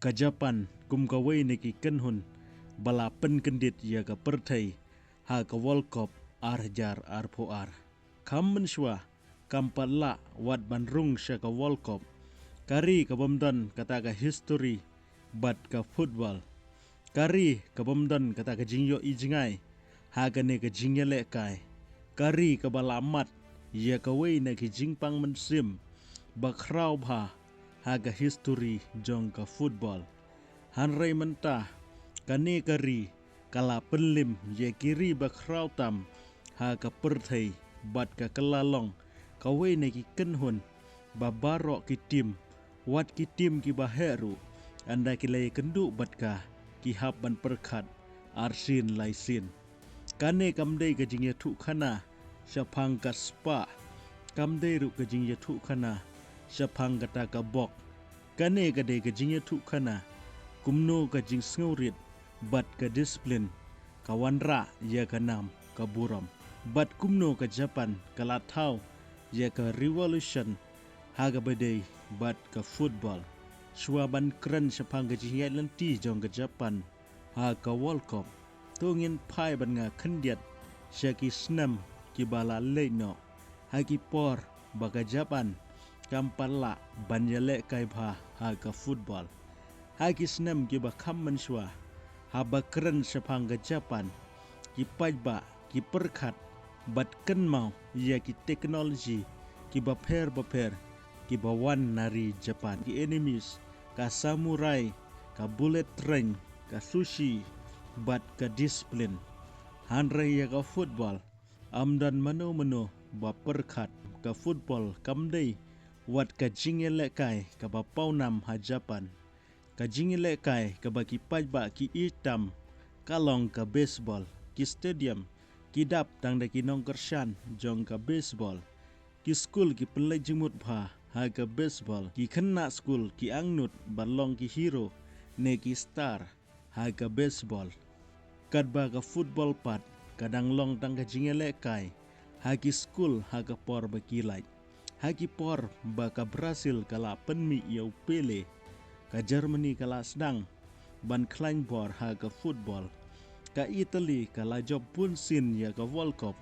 Ka Japan kum ka wei ne ki ken hun bala pen kendit ya ka perthai ha ka World Cup arjar arpoar. Kam menshwa kam patla wat banrung sya ka World Cup. Kari ka bomdan kata ka history bat ka football. Kari ka bomdan kata ka jingyo ijingai ha ka ne ka jingya le kai. Kari ka bala mat ya ka wei ne ki jingpang mensim bakrau bha haga history jong ka football. Hanrei mentah kane kari kala penlim ye kiri bakrau tam haga perthai bat ka kelalong kawai ne ki kenhun babaro ki tim wat ki tim ki baheru anda ki lay kendu bat ka ki hab ban perkat arsin laisin. Kane kamdei ka jingya tu khana syapang ka spa kamdei ru ka jingya tu khana syapang kata ka bok. Kane ka de ka jingya tu khana kumno ka jing sngurit bat ka disiplin kawanra ya ka nam ka buram bat kumno ka Japan kala thau ya ka revolution haga badai bat ka football swaban kran syapang ka jingya lanti jong ka Japan ha ka World Cup tungin pai ban nga khendiat syaki snam ki bala leino hagi por baga Japan kampala banyale kai bha ha ka football hagi snam ki ba kham menshwa ha ba kran syapang ka Japan ki pajba ki perkhat bat ken mau ya ki teknologi ki ba pher ki ba wan nari Japan ki enemies ka samurai ka bullet train ka sushi bat ka disiplin hanrei ya ka football amdan mano ba perkhat ka football kamdei wat ka jingele kai ka ba paunam ha Japan ka jingele kai ka ba ki pajba ki itam kalong ka baseball ki stadium ki dap tang da ki nong kershan jong ka baseball ki school ki pelai jimut bha ha ka baseball ki khenna school ki angnut balong ki hero ne ki star ha ka baseball kadba ka football pat kadang long tang ka jingele kai ha ki school ha ka por ba ki lai ha ki por ba ka Brazil kala penmi yau Pele ka Germany kala sedang ban klain bor ha ka football ka Italy kala job pun sin ya ka World Cup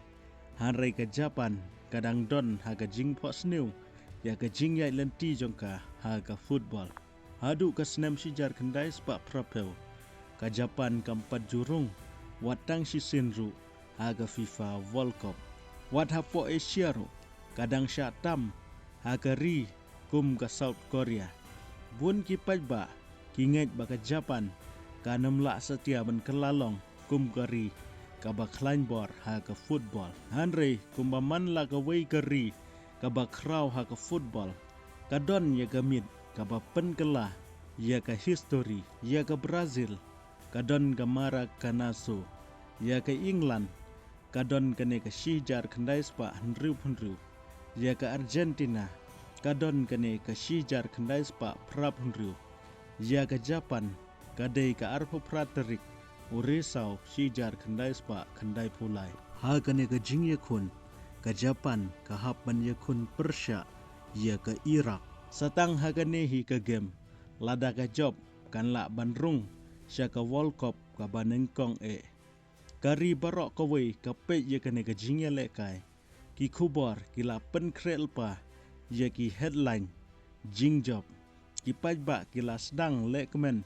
hanrei ka Japan kadang don ha ka jing pho snew ya ka jing yai lenti jongka ha ka football hadu ka snam sijar kendai spa propel ka Japan kampat jurung watang si sinru ha ka FIFA World Cup wat ha po Asia ru kadang syatam ha ka ri kum ka South Korea bun ki pajba ki nget ba ka Japan ka namla setia ban kelalong kum kari ka ba klain bor ha ka football hanrei kum ba man la ka wei kari ka ba kraw ha ka football ka don ya ka mit ka ba pen kala ya ka history ya ka Brazil ka don ka mara kanaso ya ka England ka don ka ne ka shijar khandai spa hundru ya ka Argentina ka don ka ne ka shijar khandai spa prap hundru ya ka Japan ka dei ka arpo praterik uresau shijar khandai spa khandai pulai ha ka ne ka jingye khun ka Japan ka hapan ye khun Persia ya ka Iraq satang ha ka ne hi ka game lada ka job kan la banrung sya ka World Cup ka banengkong kari barok ka wei ka pe ye ka ne ka jingye le kai ki khubor ki la pen krel pa ye ki headline jing job ki pajba ki la sedang le kemen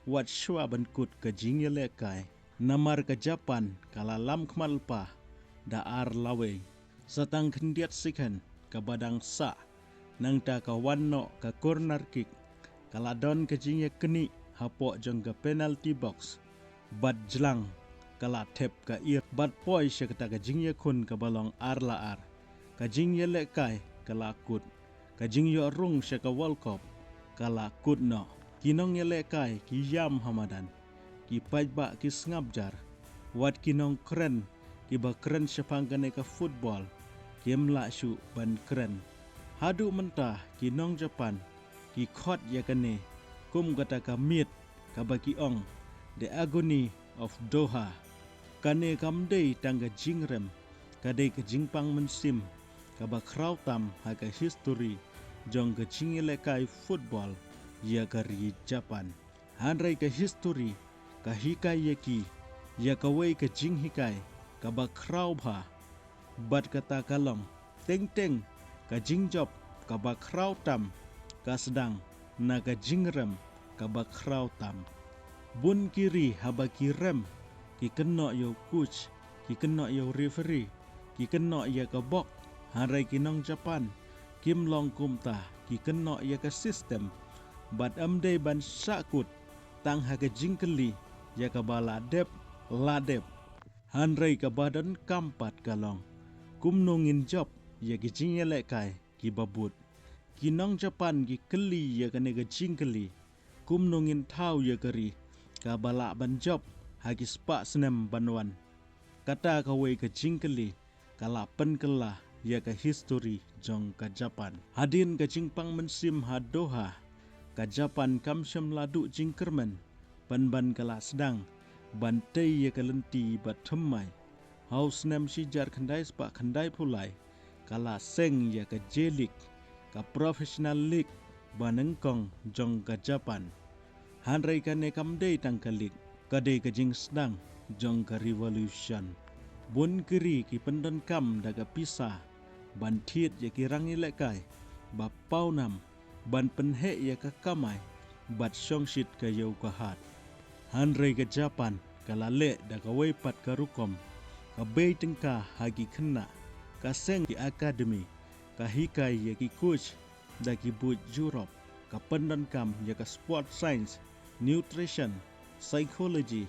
wat shwa ban kut ka jingye le kai namar ka Japan kala lam khmal pa da ar lawe satang khendiat sikhan ka badang sa nang ta ka wanno ka corner kick kala don ka jingye keni hapo jong ka penalty box bat jlang kala tep ka ir bat poi sya ka jingye khun ka balong ar la ar ka jingye le kai kala kut ka jingyo rung sya ka World Cup kala kut no kinong ye le kai ki yam hamadan ki pajba ki sngamjar wat kinong kren ki ba kren syapang ka ne ka football kem la syu ban kren hadu mentah kinong Japan ki khot ya ka ne kum kata ka mit ka ba ki ong the agony of Doha kane kamdei tangga jingrem kadai ke jingpang mensim ka ba kraw tam ha ka history jong ke jingile kai football ya kari Japan hanrai ka history ka hikai yaki ya ka wei ka jing hikai ka ba krau bha bat kata kalong teng ka jing job ka ba krau tam ka sedang na ka jing rem ka ba krau tam bun kiri haba kirem ki kena yo coach ki kena yo referee ki kena ya ka bok hanrai kinong Japan kim long kumta ki kena ya ka system bat amdei ban sakut tang ha ka jingkeli ya ka bala ladep hanrai ka badan kampat kalong kumnongin job ya ki jingele kai ki babut kinong Japan ki keli ya ka ne ka jingkeli kumnongin tau ya kari ka bala ban job ha ki spa senem banwan kata ka wei ka jingkeli kala pen kala ya ka history jong ka Japan hadin ka jingpang mensim ha Doha ka Japan kamsyam ladu jingkermen ban kala sedang bantai ya ka lenti bat themmai haus nem sijar khandai spa khandai pulai kala seng ya ka jelik ka professional league banengkong jong ka Japan hanrai ka ne kamdei tangkalik kadai ka jing sedang jong ka revolution bun kiri ki pendon kam daga pisah ban thiet ya ki rangi lekai ba pau nam ban penhe ya ka kamai bat songshit ka yau ka hat hanrai ka Japan kala le daga wei pat ka rukom ka bei tengka hagi kena ka seng ki academy ka hikai ya ki coach da ki but Europe ka pendon kam ya ka sport science nutrition psychology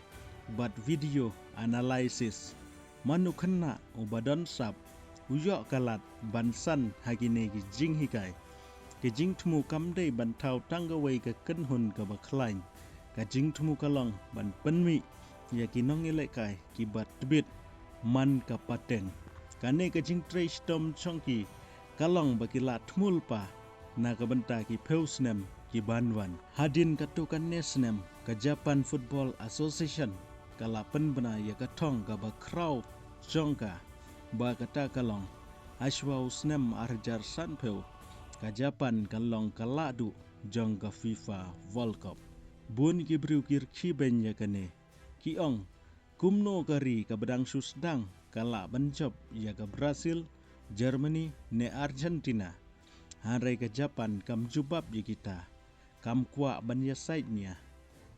bat video analysis manu kena ubadan sap uyok kalat bansan hagine ki jing hikai ke jing thumu kamdei ban thau tangawei ka kenhun ka baklain ka jing thumu kalong ban penmi ya ki nong ile kai ki bat tbit man ka pateng kane ka jing trei stom chongki kalong bakila thmul pa na ka banta ki peusnem ki banwan hadin ka tukan nesnem ka Japan Football Association kala penbena ya ka thong ka ba kraw jongka ba kata kalong ashwa usnem arjar sanpeu ka Japan kalong kaladu jong ka FIFA World Cup bun ki briu kir khiben ya kane ki ong kumno kari ka bedang susdang kala banjob ya ka Brazil Germany ne Argentina hanrai ka Japan kam jubab ya kita kam kwa ban ya side nya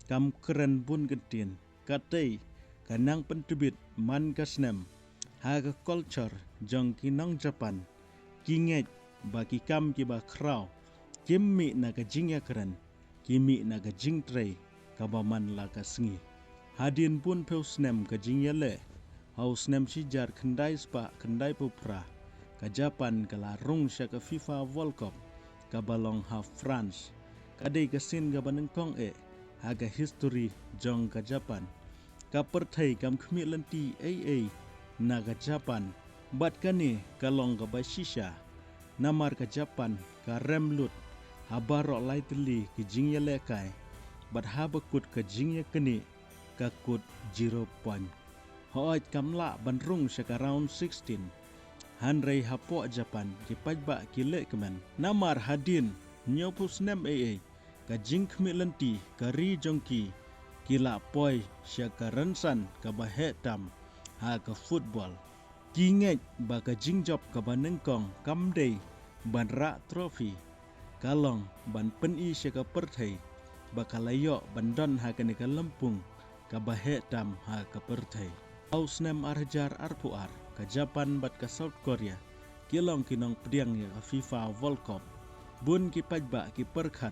kam keren bun gentin katei kanang pentubit man kasnem haga culture jong kinong Japan kinget bagi kam ki ba kraw kimmi na ka jingya keren kimi na ka jing trei ka ba man la ka sngi hadin pun peusnem ka jingya le hausnem sijar khandai spa khandai pupra ka Japan kala rung sya ka FIFA World Cup ka balong ha France kadai ka sin ka banengkong haga history jong ka Japan ka perthai kam khmi lanti AA na ka Japan bat kane kalong ka basisha namar ka Japan ka remlut habaro lightly ki jingya lekai bat habakut ka jingya kene ka kut 0 point hoaj kamla banrung sa ka round 16 hanrei hapo Japan ki pajba ki lekmen namar hadin nyopus nem AA ka jing khmi lanti ka ri jongki kila poi sya ka rensan ka bahetam ha ka football kinget ba ka jingjob ka banengkong kamdei ban ra trophy kalong ban peni sya ka perthai ba kalayo bandon ha ka ne ka lampung ka bahetam ha ka perthai ausnem arjar arpuar ka Japan bat ka South Korea kilong kinong pediang ya ka FIFA World Cup bun ki pajba ki perkhat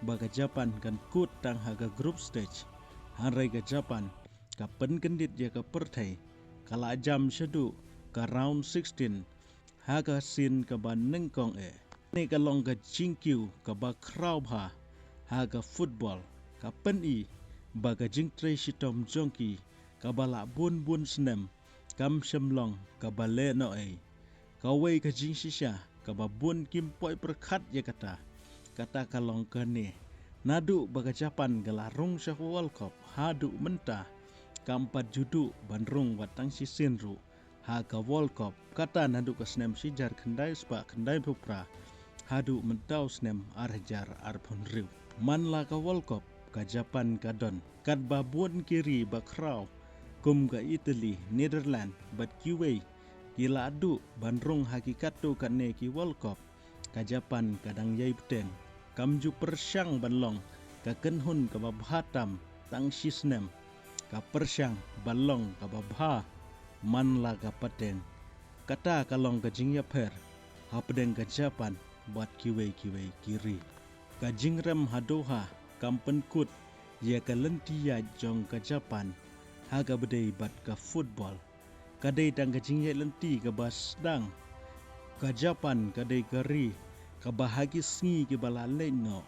ba ka Japan kan kut tang ha ka group stage hanrai ka Japan ka penkendit ya ka perthai kala jam syadu ka round 16 ha ka sin ka ban nengkong ne ka long ka jingkiu ka ba kraw bha ha ka football ka peni ba ka jing trei sitom jongki ka bala bun snem kam semlong ka bale no ka wei ka jing sisha ka ba bun kim poi perkhat ya kata kalong ka ne nadu ba ka Japan galarung sa World Cup hadu menta kampat judu banrung watang sisinru ha ka World Cup kata nadu ka snem sijar khandai spa khandai pupra hadu mentau snem arjar arpon riu man la ka World Cup ka Japan ka don kat ba buon kiri ba kraw kum ka Italy Netherlands bat kiwei gila adu bandrung hakikat tu kan ne ki World Cup ka Japan kadang yai peteng kamju persyang banlong ka kenhun ka babhatam tang sisnem ka persyang balong ka babha manla ka pateng kata kalong ka jingya per hapdeng ka Japan buat kiwei kiri ka jingrem hadoha kampen kut ya ka lentia jong ka Japan haga bedai bat ka football kadai tang ka jingye lenti ka basdang ka Japan kadai kari ka bahagi sngi ki balalai no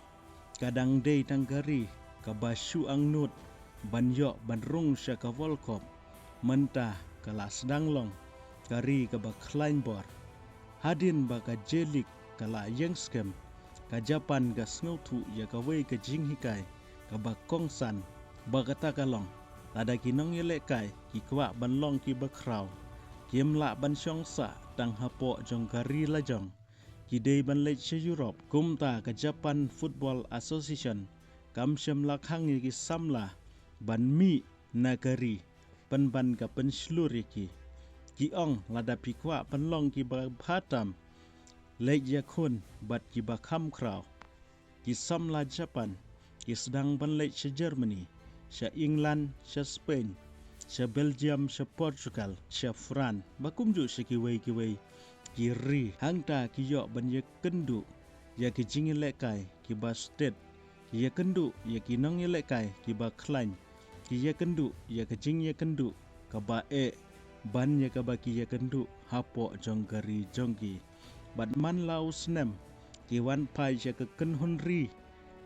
kadang dei tang kari ka basu angnut banyo banrung sya ka World Cup mentah kala sedang long kari ka ba kleinbor hadin ba ka jelik kala yengskem ka Japan ka sngotu ya ka wei ka jinghikai ka ba kongsan ba kata kalong ada kinong yelekai ki kwa banlong ki ba kraw kiem la ban syongsa tang hapo jong kari lajong ki dei ban lech Europe kumta ka Japan Football Association kam syam lakhang ki samla ban mi nagari ban ka pensluri ki ong lada pi kwa banlong ki ba bhatam lech yakun bat ki ba kham kraw ki samla Japan ki sedang ban lech Germany sya England sya Spain sya Belgium sya Portugal sya France bakumju sya kiwei kiri hangta ki yo ban ye kendu ya ki jingelekai ki ba state ki ye kendu ya ki nong yelekai ki ba klein ki ye kendu ya ki jing ye kendu ka ba ban ya ka ba ki ye kendu hapo jongkari jongki bat man lau snem ki wan pai sya ke kenhun ri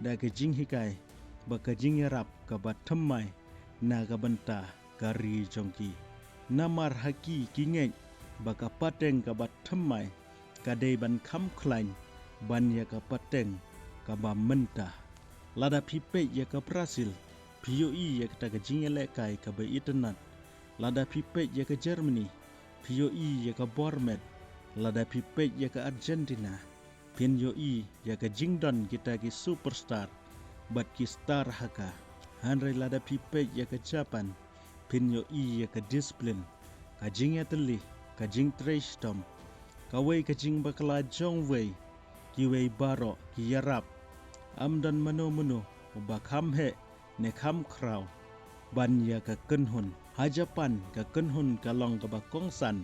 da ki jing hikai ba ka jing yarap ka ba thammai na ka banta kari jongki namar haki kingeng ba ka pateng ka ba thammai ka dei ban kham klain ban ya ka pateng ka ba menta lada pipe ya ka Brazil POE ya ka jingele kai ka ba internet lada pipe ya ka Germany POE ya ka Bournemouth lada pipe ya ka Argentina POE ya ka jingdon kita ki superstar bat ki star haka hanrai lada pipe ya ka Japan POE ya ka discipline ka jing ya teli ka jing trash tom ka wei ka jing bakla jong wei ki wei baro ki yarap amdan mano ba kham he ne kham kraw ban ya ka kenhun ha Japan ka kenhun ka long ka ba kongsan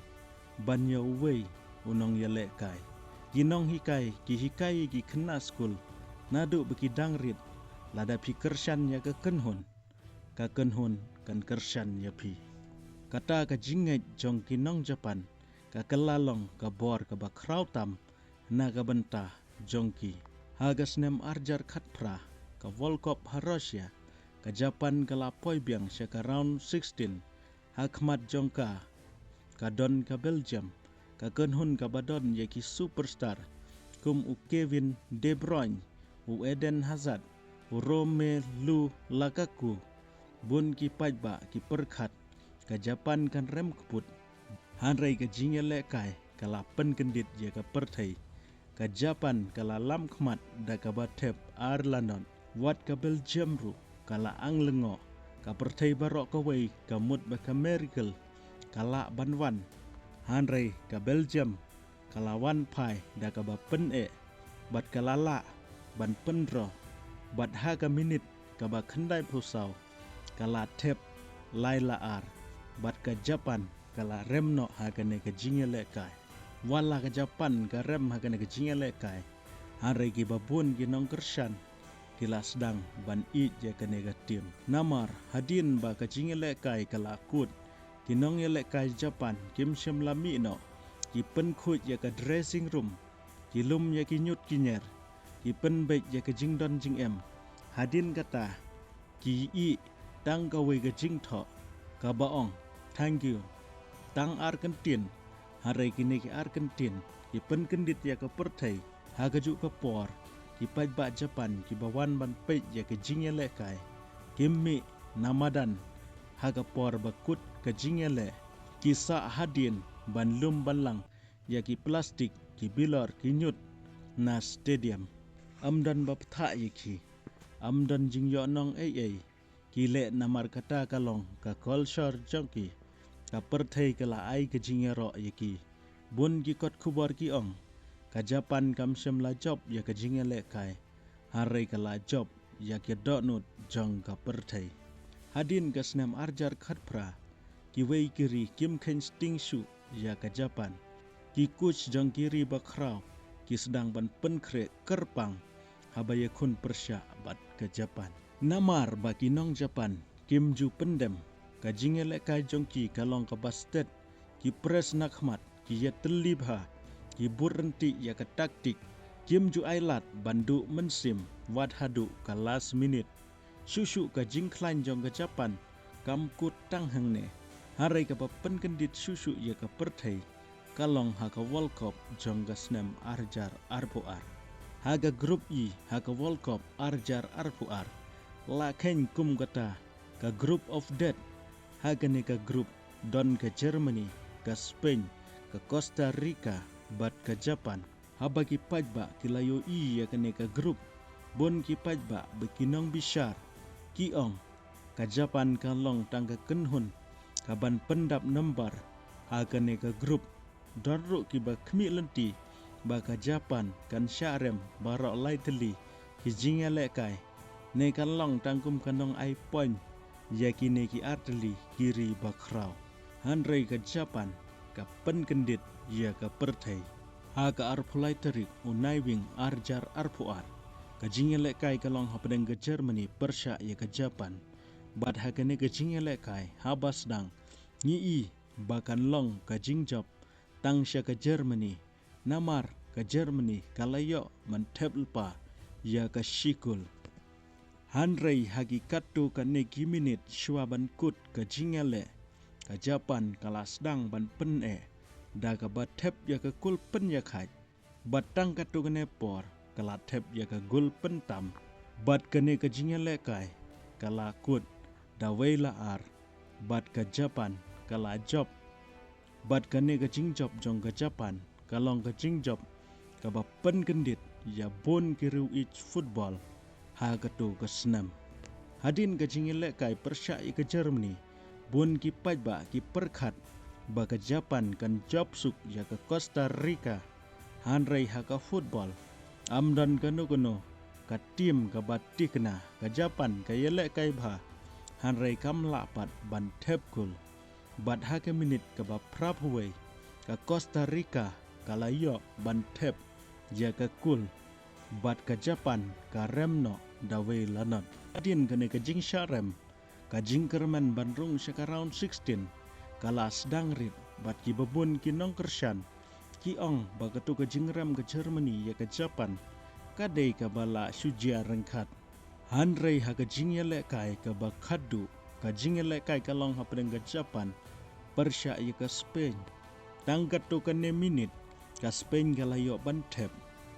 ban ya wei unong ya le kai ginong hikai ki kena school nadu beki dangrit lada pi kershan ya ka kenhun kan kershan ya pi kata ka jinget jong kinong Japan ka kelalong ka bor ka ba krautam na ka benta jongki hagas nem arjar khatpra ka World Cup ha Russia ka Japan ka lapoi biang sya ka round 16 hakmat jongka ka don ka Belgium ka kenhun ka badon ya ki superstar kum u Kevin De Bruyne u Eden Hazard u Romelu Lukaku bun ki pajba ki perkhat ka Japan kan rem keput hanrai ka jingele kai kala pen kendit ya ka perthai ka Japan kala lam khmat da ka batep Ireland wat ka Belgium ru kala anglengo ka perthai barok ka wei ka mut ba ka miracle kala banwan hanrai ka Belgium kala wan pai da ka ba pen bat kala la ban pendro bat ha ka minit ka ba khandai phusau kala tep laila ar bat ka Japan kala remno ha ka ne ka jingele kai wala ka Japan ka rem ha ka ne ka jingele kai hanrai ki babun ki nong kershan kila sedang ban i je ka ne ka tim namar hadin ba ka jingele kai kala kut kinong yele kai Japan kim shem lami no ki pen khut ya ka dressing room ki lum ya ki nyut ki nyer ki pen bek ya ka jingdon jing em hadin kata ki i tang ka we ka jing tho ka baong thank you tang Argentin harai kini ki Argentin ki pen kendit ya ka perthai ha ka ju ka por ki pajba Japan ki bawan ban pej ya ka jing yele kai kimmi namadan ha ka por bakut ka jing yele ki sa hadin ban lum balang ya ki plastik ki bilor ki nyut na stadium amdan bap tha yiki amdan jing yo nong kile namar kata kalong ka culture jongki ka perthei kala ai ke jingero yaki bun ki kot kubar ki ong ka Japan kam sem la job ya ka jingele kai harai kala job ya ke donut jong ka perthei hadin ka snam arjar khatpra ki wei kiri kim khen sting shu ya ka Japan ki kuch jong kiri bakrau ki sedang ban penkre kerpang habaya kun persya bat ke Japan namar baki nong Japan kim ju pendem ka jingele kai jongki kalong ka bastet ki pres nakmat ki ya telibha ki burenti ya ka taktik kim ju ailat bandu mensim wat hadu ka last minute susu ka jingklan jong ka Japan kam kut tang hangne harai ka pen kendit susu ya ka perthei kalong ha ka World Cup jong ka snam arjar arpuar haga grup I ha ka World Cup arjar arpuar la khen kum kata ka group of death hagane ka group don ka Germany ka Spain ka Costa Rica bat ka Japan habagi pajba kilayo I yakane ka group bon ki pajba bekinong bishar kiong ka Japan ka long tang ka kenhun ka ban pendap number hagane ka group darru ki ba khmi lenti ba ka Japan kan syarem barok laiteli ki jingale kai ne kan long tangkum kanong ai point yakine ki arteli kiri bakrau handrei ka Japan ka pen kendit ya ka perthei ha ka arpulai terik unai wing arjar arpuar ka jingele kai kalong hapdeng ke Germany persya ya ka Japan bad ha kene ka jingele kai habas dang ni I bakan long ka jingjop tang sya ka Germany namar ka Germany kalayo mantep lupa ya ka shikul handrei hakikat tu ka neki minit syuaban kut ka jingele ka Japan kalas dang ban pen da ka batep ya ka kul pen ya khat batang ka tu kene por kala tep ya ka gul pen tam bat kene ka jingele kai kala kut da weila ar bat ka Japan kala job bat kene ka jingjob jong ka Japan kalong ka jingjob ka ba pen kendit ya bon kiru ich football ha katu ke senam hadin ke jingile kai persya ke Germany bun ki pajba ki perkhat ba ke Japan kan job suk ya ke Costa Rica hanrei ha ka football amdan kanu ka tim ka batti kena ke Japan ka yele kai bha hanrei kam lapat ban tep kul bat ha ke minit ka ba prap huwei ka Costa Rica kalayo ban tep ya ke kul bat ka Japan ka remno dawe lanot adin kene ka jing syarem ka jing kerman bandrung syaka round 16 kala sedang rit bat ki babun ki nong kersyan ki ong bagatu ka jing rem ka Germany ya ka Japan kadai ka bala sujia rengkat handrei ha ka jing yele kai ka bakhadu ka jing yele kai kalong ha pedeng ka Japan persya ya ka Spain tangkat tu kene minit ka Spain kalayo bantep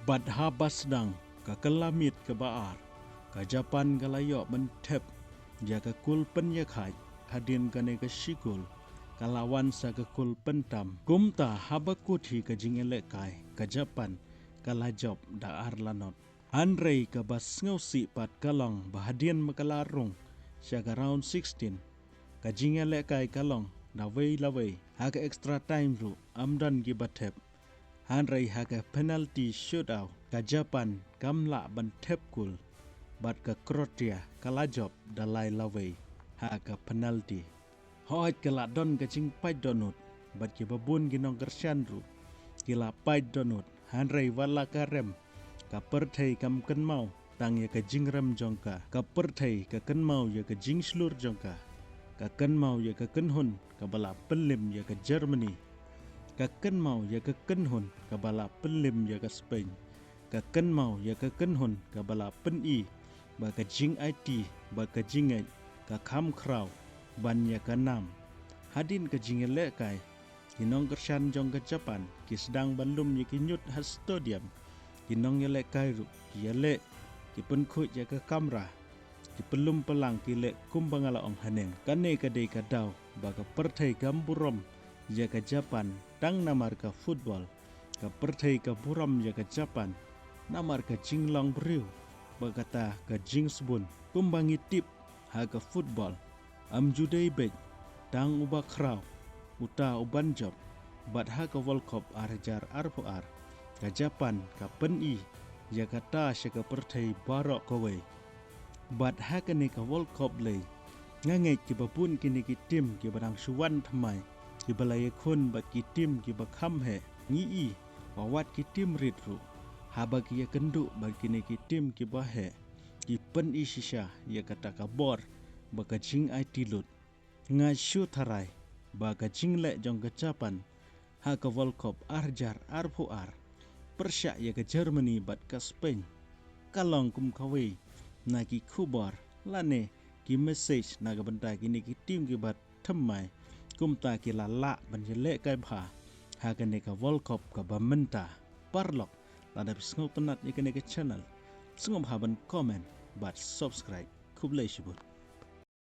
bat habas dang ka kelamit ke baar ka Japan kalayo mentep ya ka kul pen ya khai hadin kane ka shikul kalawan sa ka kul pentam kumta habakuthi ka jingele kai ka Japan kala job da ar lanot handrei ka bas ngausi pat kalong bahadian makalarung sya ka round 16 ka jingele kai kalong na wei lawei ha ka extra time ru amdan ki batep handrei ha ka penalty shootout ka Japan kamla ban tep kul bat ka Croatia kala job dalai lawei ha ka penalty hoit kala don ka jing pai donut bat ki babun ginong kersyan ru kila pai donut handrei wala ka rem ka perthei kam ken mau tang ya ka jing rem jongka ka perthei ka ken mau ya ka jing slur jongka ka ken mau ya ka ken hun ka bala pelim ya ka Germany ka ken mau ya ka ken hun ka bala pelim ya ka Spain ka ken mau ya ka ken hun ka bala pen I ba ka jing IT ba ka jing ka kham kraw ban ya ka nam hadin ka jing le kai kinong kersyan jong ka Japan ki sedang bandum ya ki nyut has stadium kinong ya le kai ru ki ya le ki pen khu ya ka kamera ki pelum pelang ki le kum bangala ong haneng kane ka dei ka daw ba ka perthei gamburom ya ka Japan tang namar ka football ka perthei ka buram ya ka Japan namar ka jinglong briu bagata ka jings bun kumbangi tip haga football judai bej tang uba kraw uta uban job bat haga World Cup arjar arpoar ka Japan ka pen ya kata syaka perthai barok kowe bat haga ni ka World Cup le ngangai ki babun kini ki tim ki barang suwan thamai ki balai khun ba ki tim ki ba kham he ngi wawat ki tim ritru haba ki ya kendu ba kini ki tim ki ba he ki pen shisha ya kata ka bor ba ka jing ai tilut nga shu tharai ba ka jing le jong ka Japan ha ka World Cup arjar arpoar persya ya ka Germany bat ka Spain kalong kum kawe na ki khubar lane ki message na ka banta kini ki tim ki bat thammai kum ta ki la ban jele kai pha ha ka ne ka World Cup ka bamenta parlok lada pisngau penat ni ka channel sungom haban comment bat subscribe kublai shibut